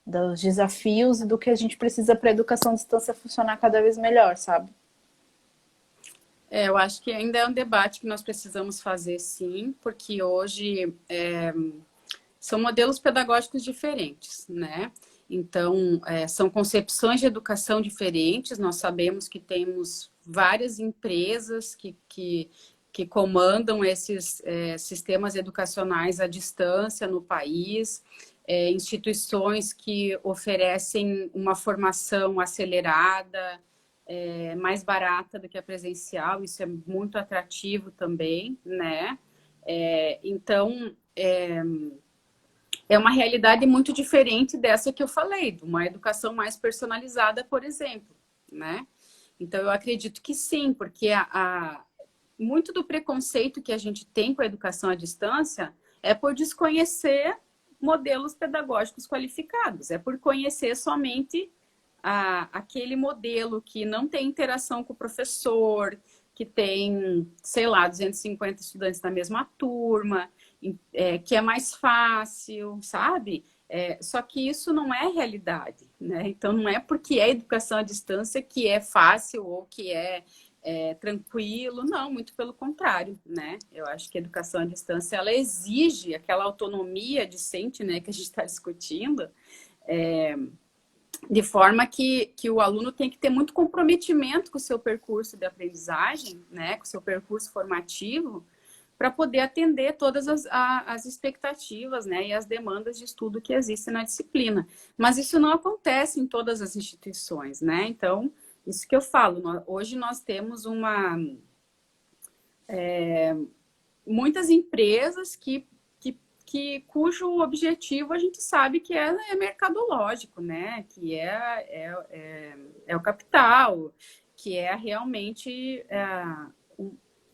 dos desafios e do que a gente precisa para a educação à distância funcionar cada vez melhor, sabe? Eu acho que ainda é um debate que nós precisamos fazer, sim, porque hoje são modelos pedagógicos diferentes, né? Então, são concepções de educação diferentes. Nós sabemos que temos várias empresas que comandam esses sistemas educacionais à distância no país, instituições que oferecem uma formação acelerada, mais barata do que a presencial. Isso é muito atrativo também, né? Então, é uma realidade muito diferente dessa que eu falei, de uma educação mais personalizada, por exemplo, né? Então, eu acredito que sim, porque muito do preconceito que a gente tem com a educação à distância é por desconhecer modelos pedagógicos qualificados, é por conhecer somente aquele modelo que não tem interação com o professor, que tem, sei lá, 250 estudantes na mesma turma, que é mais fácil, sabe? Só que isso não é realidade, né? Então, não é porque é educação à distância que é fácil ou que tranquilo, não, muito pelo contrário, né? Eu acho que a educação à distância, ela exige aquela autonomia discente, né, que a gente está discutindo, de forma que o aluno tem que ter muito comprometimento com o seu percurso de aprendizagem, né, com o seu percurso formativo, para poder atender todas as expectativas, né, e as demandas de estudo que existem na disciplina. Mas isso não acontece em todas as instituições, né? Então, isso que eu falo, hoje nós temos muitas empresas cujo objetivo a gente sabe que é mercadológico, né? Que é o capital, que é realmente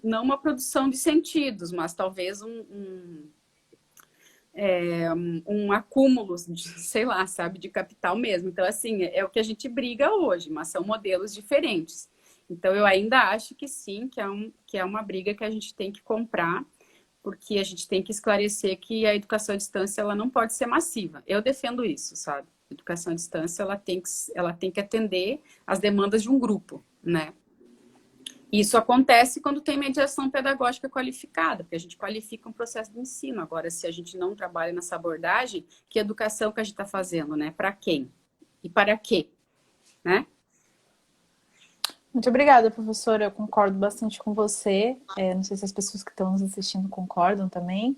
não uma produção de sentidos, mas talvez um acúmulo, sei lá, sabe, de capital mesmo. Então, assim, é o que a gente briga hoje, mas são modelos diferentes. Então, eu ainda acho que sim, que é uma briga que a gente tem que comprar, porque a gente tem que esclarecer que a educação à distância ela não pode ser massiva. Eu defendo isso, sabe? A educação à distância ela tem que atender às demandas de um grupo, né? Isso acontece quando tem mediação pedagógica qualificada, porque a gente qualifica um processo de ensino. Agora, se a gente não trabalha nessa abordagem, que educação que a gente está fazendo, né? Para quem? E para quê? Né? Muito obrigada, professora. Eu concordo bastante com você. Não sei se as pessoas que estão nos assistindo concordam também.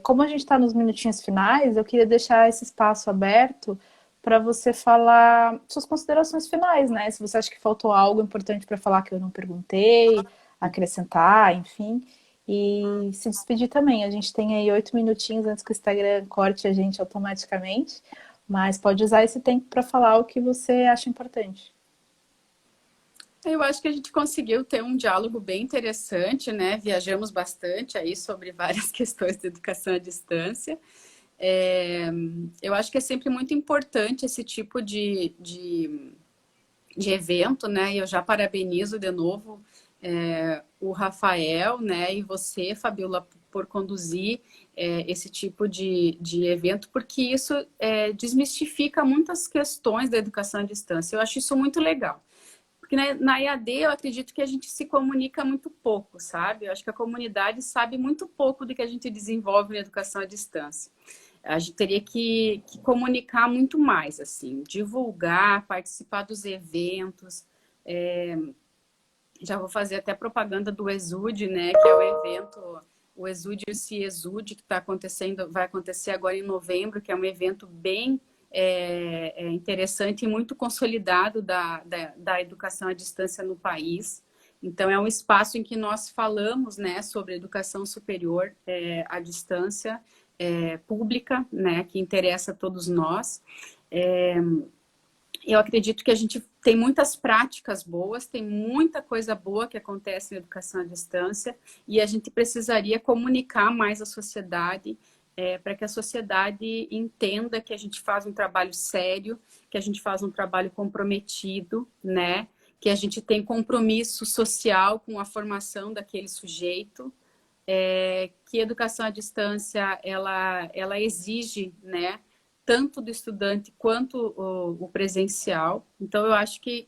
Como a gente está nos minutinhos finais, eu queria deixar esse espaço aberto para você falar suas considerações finais, né? Se você acha que faltou algo importante para falar que eu não perguntei, acrescentar, enfim. E se despedir também. A gente tem aí 8 minutinhos antes que o Instagram corte a gente automaticamente, mas pode usar esse tempo para falar o que você acha importante. Eu acho que a gente conseguiu ter um diálogo bem interessante, né? Viajamos bastante aí sobre várias questões de educação à distância. Eu acho que é sempre muito importante esse tipo de evento, né? E eu já parabenizo de novo o Rafael, né? E você, Fabiola, por conduzir esse tipo de evento, porque isso desmistifica muitas questões da educação à distância. Eu acho isso muito legal. Porque na EAD eu acredito que a gente se comunica muito pouco, sabe? Eu acho que a comunidade sabe muito pouco do que a gente desenvolve na educação à distância. A gente teria que comunicar muito mais, assim, divulgar, participar dos eventos. Já vou fazer até propaganda do Exude, né? Que é o evento, o Exude Se Exude, que está acontecendo, vai acontecer agora em novembro, que é um evento bem interessante e muito consolidado da educação à distância no país. Então, é um espaço em que nós falamos, né, sobre educação superior à distância pública, né, que interessa a todos nós. Eu acredito que a gente tem muitas práticas boas, tem muita coisa boa que acontece na educação à distância e a gente precisaria comunicar mais à sociedade para que a sociedade entenda que a gente faz um trabalho sério, que a gente faz um trabalho comprometido, né? Que a gente tem compromisso social com a formação daquele sujeito, que a educação à distância, ela exige, né, tanto do estudante quanto o presencial. Então, eu acho que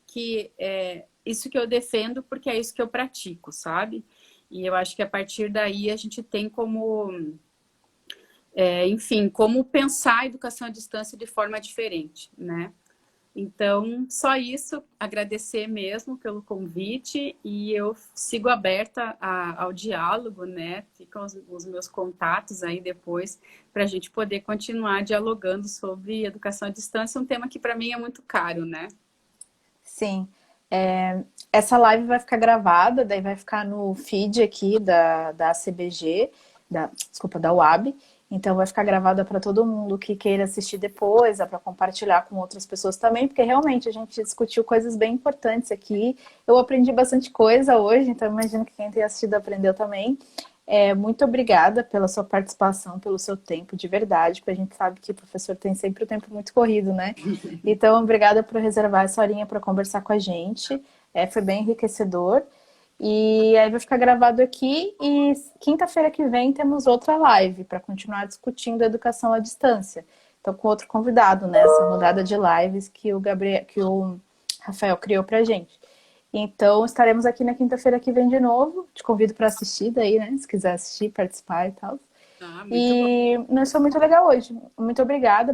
é isso que eu defendo, porque é isso que eu pratico, sabe? E eu acho que a partir daí a gente tem como, enfim, como pensar a educação à distância de forma diferente, né? Então, só isso, agradecer mesmo pelo convite e eu sigo aberta ao diálogo, né? Ficam os meus contatos aí depois para a gente poder continuar dialogando sobre educação à distância, um tema que para mim é muito caro, né? Sim. Essa live vai ficar gravada, daí vai ficar no feed aqui da CBG, desculpa, da UAB. Então vai ficar gravada para todo mundo que queira assistir depois, para compartilhar com outras pessoas também, porque realmente a gente discutiu coisas bem importantes aqui. Eu aprendi bastante coisa hoje, então imagino que quem tem assistido aprendeu também. Muito obrigada pela sua participação, pelo seu tempo, de verdade, porque a gente sabe que o professor tem sempre o tempo muito corrido, né? Então, obrigada por reservar essa horinha para conversar com a gente. Foi bem enriquecedor. E aí vai ficar gravado aqui e quinta-feira que vem temos outra live para continuar discutindo a educação à distância. Então, com outro convidado, né? Essa rodada de lives que o Rafael criou pra gente. Então, estaremos aqui na quinta-feira que vem de novo. Te convido para assistir daí, né? Se quiser assistir, participar e tal. Ah, muito bom. E nós foi muito legal hoje. Muito obrigada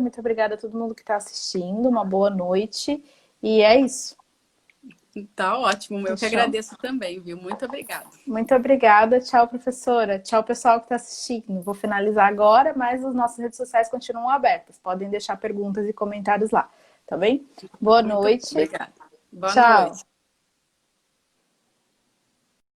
a todo mundo que está assistindo. Uma boa noite. E é isso. Tá ótimo, eu que Fechou? agradeço também, viu? Muito obrigada. Muito obrigada. Tchau, professora. Tchau, pessoal que está assistindo. Vou finalizar agora, mas as nossas redes sociais continuam abertas. Podem deixar perguntas e comentários lá, tá bem? Boa Muito noite. obrigada. Boa Tchau. noite.